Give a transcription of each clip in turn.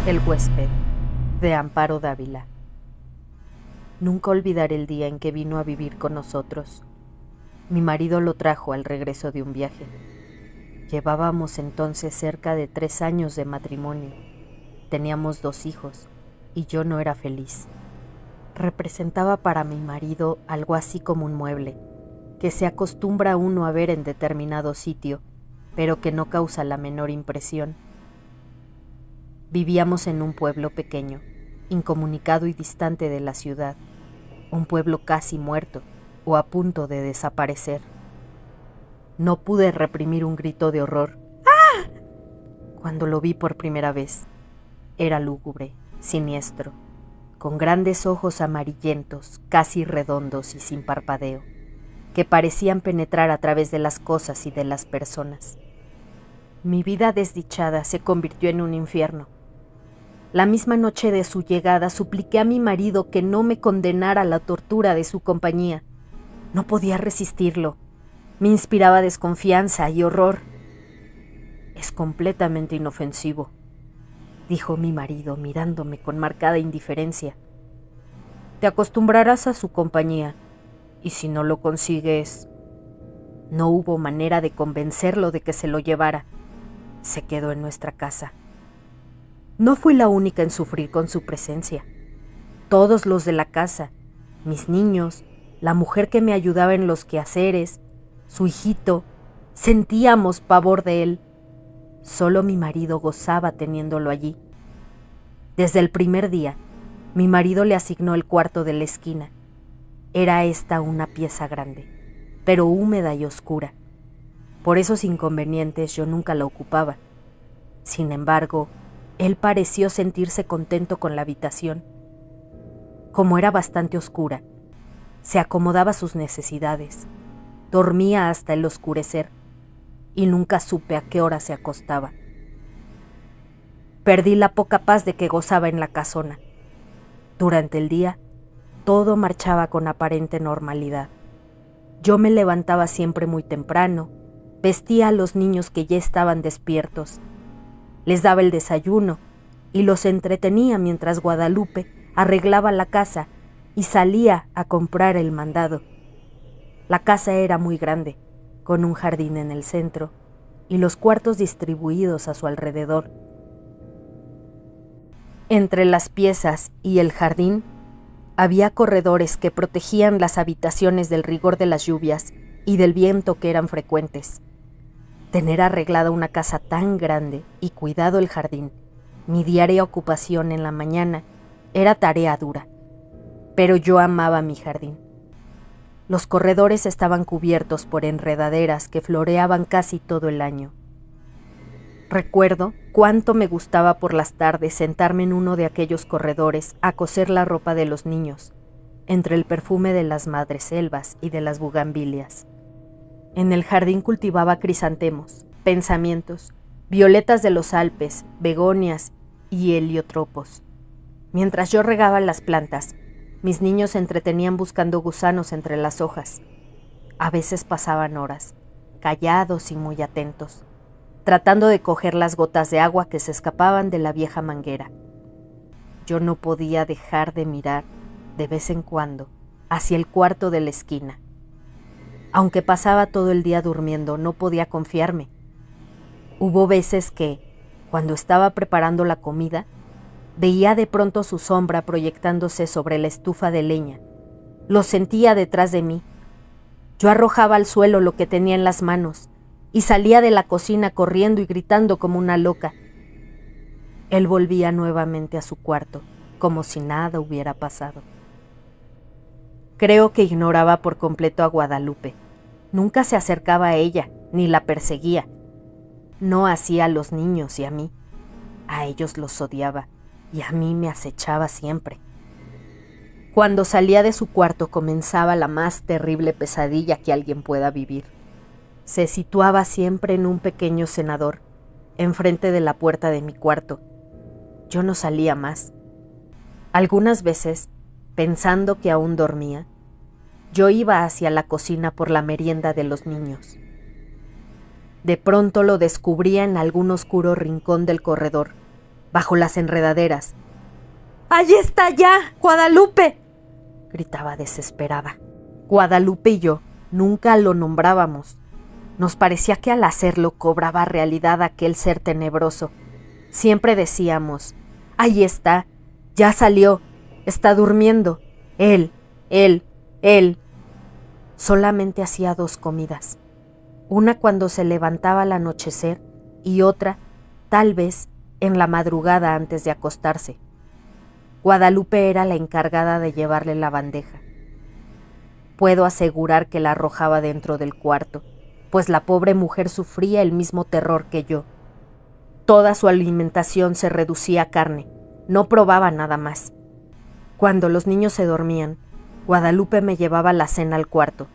El huésped, de Amparo Dávila. Nunca olvidaré el día en que vino a vivir con nosotros. Mi marido lo trajo al regreso de un viaje. Llevábamos entonces cerca de 3 años de matrimonio. Teníamos 2 hijos, y yo no era feliz. Representaba para mi marido algo así como un mueble, que se acostumbra uno a ver en determinado sitio, pero que no causa la menor impresión. Vivíamos en un pueblo pequeño, incomunicado y distante de la ciudad, un pueblo casi muerto o a punto de desaparecer. No pude reprimir un grito de horror. ¡Ah! Cuando lo vi por primera vez. Era lúgubre, siniestro, con grandes ojos amarillentos, casi redondos y sin parpadeo, que parecían penetrar a través de las cosas y de las personas. Mi vida desdichada se convirtió en un infierno. La misma noche de su llegada supliqué a mi marido que no me condenara a la tortura de su compañía. No podía resistirlo. Me inspiraba desconfianza y horror. «Es completamente inofensivo», dijo mi marido mirándome con marcada indiferencia. «Te acostumbrarás a su compañía, y si no lo consigues...». No hubo manera de convencerlo de que se lo llevara. Se quedó en nuestra casa. No fui la única en sufrir con su presencia. Todos los de la casa, mis niños, la mujer que me ayudaba en los quehaceres, su hijito, sentíamos pavor de él. Solo mi marido gozaba teniéndolo allí. Desde el primer día, mi marido le asignó el cuarto de la esquina. Era esta una pieza grande, pero húmeda y oscura. Por esos inconvenientes yo nunca la ocupaba. Sin embargo, él pareció sentirse contento con la habitación. Como era bastante oscura, se acomodaba a sus necesidades, dormía hasta el oscurecer y nunca supe a qué hora se acostaba. Perdí la poca paz de que gozaba en la casona. Durante el día, todo marchaba con aparente normalidad. Yo me levantaba siempre muy temprano, vestía a los niños que ya estaban despiertos, les daba el desayuno y los entretenía mientras Guadalupe arreglaba la casa y salía a comprar el mandado. La casa era muy grande, con un jardín en el centro y los cuartos distribuidos a su alrededor. Entre las piezas y el jardín había corredores que protegían las habitaciones del rigor de las lluvias y del viento que eran frecuentes. Tener arreglada una casa tan grande y cuidado el jardín, mi diaria ocupación en la mañana, era tarea dura. Pero yo amaba mi jardín. Los corredores estaban cubiertos por enredaderas que floreaban casi todo el año. Recuerdo cuánto me gustaba por las tardes sentarme en uno de aquellos corredores a coser la ropa de los niños, entre el perfume de las madreselvas y de las bugambilias. En el jardín cultivaba crisantemos, pensamientos, violetas de los Alpes, begonias y heliotropos. Mientras yo regaba las plantas, mis niños se entretenían buscando gusanos entre las hojas. A veces pasaban horas, callados y muy atentos, tratando de coger las gotas de agua que se escapaban de la vieja manguera. Yo no podía dejar de mirar, de vez en cuando, hacia el cuarto de la esquina. Aunque pasaba todo el día durmiendo, no podía confiarme. Hubo veces que, cuando estaba preparando la comida, veía de pronto su sombra proyectándose sobre la estufa de leña. Lo sentía detrás de mí. Yo arrojaba al suelo lo que tenía en las manos y salía de la cocina corriendo y gritando como una loca. Él volvía nuevamente a su cuarto, como si nada hubiera pasado. Creo que ignoraba por completo a Guadalupe. Nunca se acercaba a ella, ni la perseguía. No hacía a los niños y a mí. A ellos los odiaba, y a mí me acechaba siempre. Cuando salía de su cuarto comenzaba la más terrible pesadilla que alguien pueda vivir. Se situaba siempre en un pequeño cenador, enfrente de la puerta de mi cuarto. Yo no salía más. Algunas veces, pensando que aún dormía, yo iba hacia la cocina por la merienda de los niños. De pronto lo descubría en algún oscuro rincón del corredor, bajo las enredaderas. ¡Allí está ya, Guadalupe!, gritaba desesperada. Guadalupe y yo nunca lo nombrábamos. Nos parecía que al hacerlo cobraba realidad aquel ser tenebroso. Siempre decíamos: ahí está, ya salió, está durmiendo, él. Solamente hacía 2 comidas, una cuando se levantaba al anochecer y otra, tal vez, en la madrugada antes de acostarse. Guadalupe era la encargada de llevarle la bandeja. Puedo asegurar que la arrojaba dentro del cuarto, pues la pobre mujer sufría el mismo terror que yo. Toda su alimentación se reducía a carne, no probaba nada más. Cuando los niños se dormían, Guadalupe me llevaba la cena al cuarto.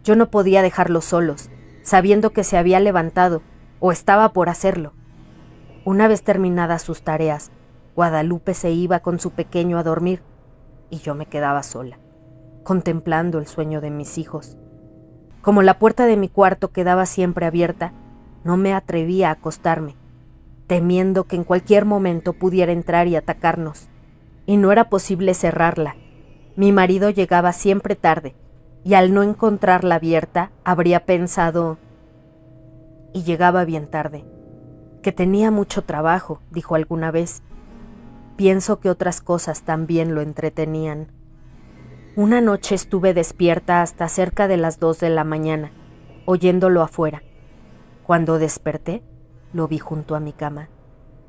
Yo no podía dejarlos solos, sabiendo que se había levantado o estaba por hacerlo. Una vez terminadas sus tareas, Guadalupe se iba con su pequeño a dormir y yo me quedaba sola, contemplando el sueño de mis hijos. Como la puerta de mi cuarto quedaba siempre abierta, no me atrevía a acostarme, temiendo que en cualquier momento pudiera entrar y atacarnos. Y no era posible cerrarla. Mi marido llegaba siempre tarde, y al no encontrarla abierta, habría pensado, y llegaba bien tarde, que tenía mucho trabajo, dijo alguna vez. Pienso que otras cosas también lo entretenían. Una noche estuve despierta hasta cerca de las 2 de la mañana, oyéndolo afuera. Cuando desperté, lo vi junto a mi cama,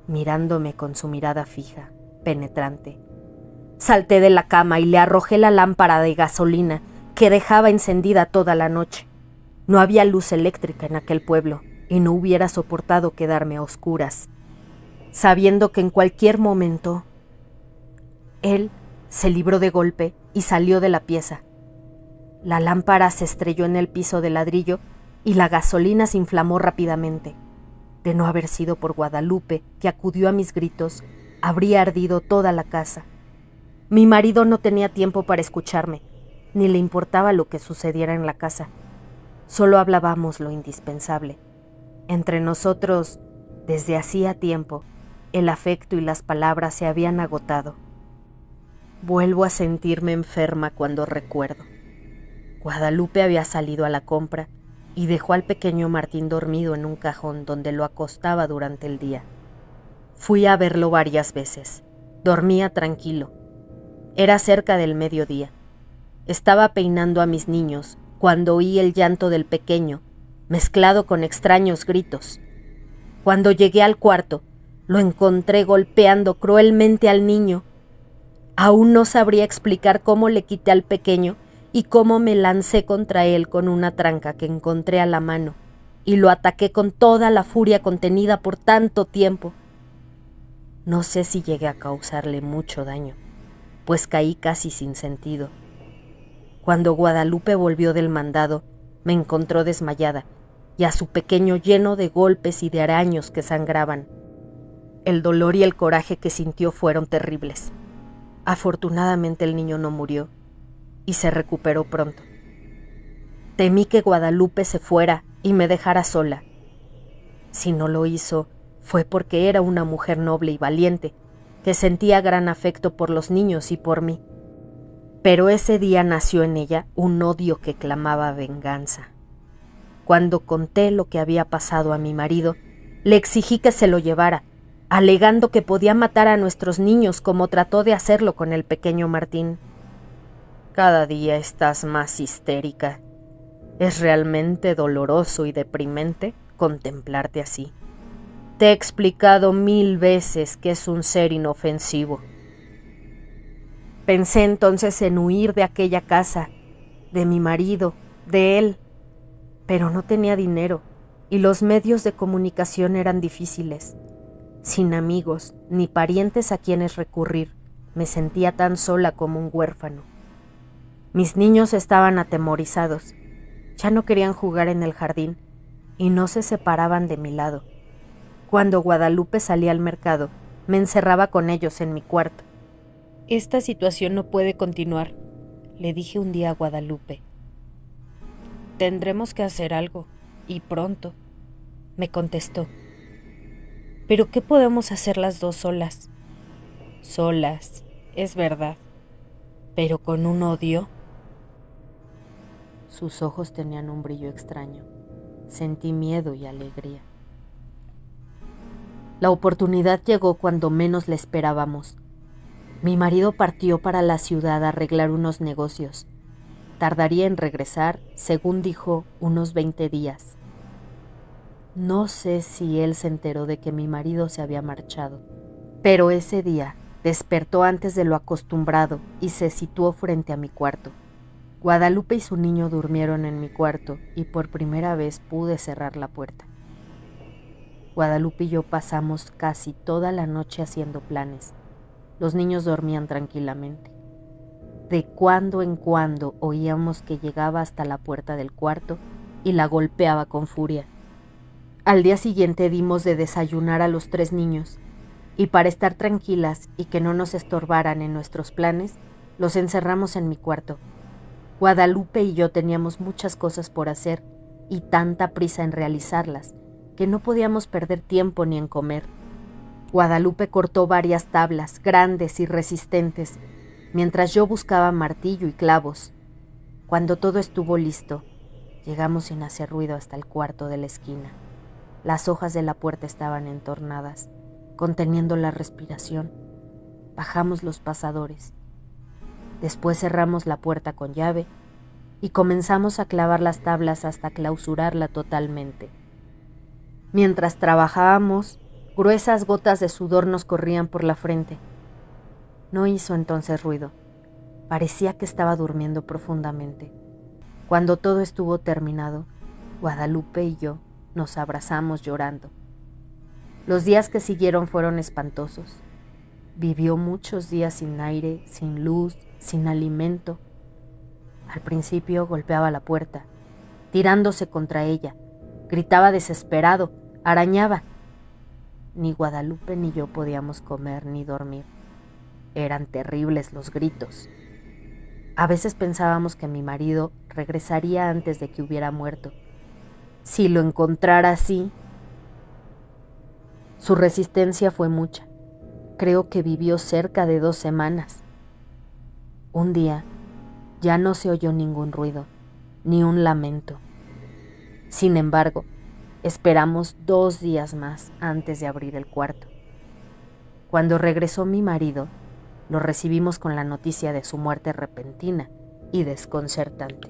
mirándome con su mirada fija, penetrante. Salté de la cama y le arrojé la lámpara de gasolina que dejaba encendida toda la noche. No había luz eléctrica en aquel pueblo y no hubiera soportado quedarme a oscuras, sabiendo que en cualquier momento él se libró de golpe y salió de la pieza. La lámpara se estrelló en el piso de ladrillo y la gasolina se inflamó rápidamente. De no haber sido por Guadalupe, que acudió a mis gritos, habría ardido toda la casa. Mi marido no tenía tiempo para escucharme, ni le importaba lo que sucediera en la casa. Solo hablábamos lo indispensable. Entre nosotros, desde hacía tiempo, el afecto y las palabras se habían agotado. Vuelvo a sentirme enferma cuando recuerdo. Guadalupe había salido a la compra y dejó al pequeño Martín dormido en un cajón donde lo acostaba durante el día. Fui a verlo varias veces. Dormía tranquilo. Era cerca del mediodía. Estaba peinando a mis niños cuando oí el llanto del pequeño, mezclado con extraños gritos. Cuando llegué al cuarto, lo encontré golpeando cruelmente al niño. Aún no sabría explicar cómo le quité al pequeño y cómo me lancé contra él con una tranca que encontré a la mano y lo ataqué con toda la furia contenida por tanto tiempo. No sé si llegué a causarle mucho daño, pues caí casi sin sentido. Cuando Guadalupe volvió del mandado, me encontró desmayada y a su pequeño lleno de golpes y de araños que sangraban. El dolor y el coraje que sintió fueron terribles. Afortunadamente el niño no murió y se recuperó pronto. Temí que Guadalupe se fuera y me dejara sola. Si no lo hizo, fue porque era una mujer noble y valiente, que sentía gran afecto por los niños y por mí. Pero ese día nació en ella un odio que clamaba venganza. Cuando conté lo que había pasado a mi marido, le exigí que se lo llevara, alegando que podía matar a nuestros niños como trató de hacerlo con el pequeño Martín. Cada día estás más histérica. Es realmente doloroso y deprimente contemplarte así. Te he explicado 1000 veces que es un ser inofensivo. Pensé entonces en huir de aquella casa, de mi marido, de él, pero no tenía dinero y los medios de comunicación eran difíciles. Sin amigos ni parientes a quienes recurrir, me sentía tan sola como un huérfano. Mis niños estaban atemorizados, ya no querían jugar en el jardín y no se separaban de mi lado. Cuando Guadalupe salía al mercado, me encerraba con ellos en mi cuarto. Esta situación no puede continuar, le dije un día a Guadalupe. Tendremos que hacer algo, y pronto, me contestó. Pero ¿qué podemos hacer las dos solas? Solas, es verdad, pero con un odio. Sus ojos tenían un brillo extraño. Sentí miedo y alegría. La oportunidad llegó cuando menos la esperábamos. Mi marido partió para la ciudad a arreglar unos negocios. Tardaría en regresar, según dijo, unos 20 días. No sé si él se enteró de que mi marido se había marchado, pero ese día despertó antes de lo acostumbrado y se situó frente a mi cuarto. Guadalupe y su niño durmieron en mi cuarto y por primera vez pude cerrar la puerta. Guadalupe y yo pasamos casi toda la noche haciendo planes. Los niños dormían tranquilamente. De cuando en cuando oíamos que llegaba hasta la puerta del cuarto y la golpeaba con furia. Al día siguiente dimos de desayunar a los 3 niños y para estar tranquilas y que no nos estorbaran en nuestros planes, los encerramos en mi cuarto. Guadalupe y yo teníamos muchas cosas por hacer y tanta prisa en realizarlas que no podíamos perder tiempo ni en comer. Guadalupe cortó varias tablas grandes y resistentes, mientras yo buscaba martillo y clavos. Cuando todo estuvo listo, llegamos sin hacer ruido hasta el cuarto de la esquina. Las hojas de la puerta estaban entornadas, conteniendo la respiración. Bajamos los pasadores. Después cerramos la puerta con llave y comenzamos a clavar las tablas hasta clausurarla totalmente. Mientras trabajábamos, gruesas gotas de sudor nos corrían por la frente. No hizo entonces ruido. Parecía que estaba durmiendo profundamente. Cuando todo estuvo terminado, Guadalupe y yo nos abrazamos llorando. Los días que siguieron fueron espantosos. Vivió muchos días sin aire, sin luz, sin alimento. Al principio golpeaba la puerta, tirándose contra ella. Gritaba desesperado, arañaba. Ni Guadalupe ni yo podíamos comer ni dormir. Eran terribles los gritos. A veces pensábamos que mi marido regresaría antes de que hubiera muerto. Si lo encontrara así. Su resistencia fue mucha. Creo que vivió cerca de 2 semanas. Un día ya no se oyó ningún ruido, ni un lamento. Sin embargo, esperamos 2 días más antes de abrir el cuarto. Cuando regresó mi marido, lo recibimos con la noticia de su muerte repentina y desconcertante.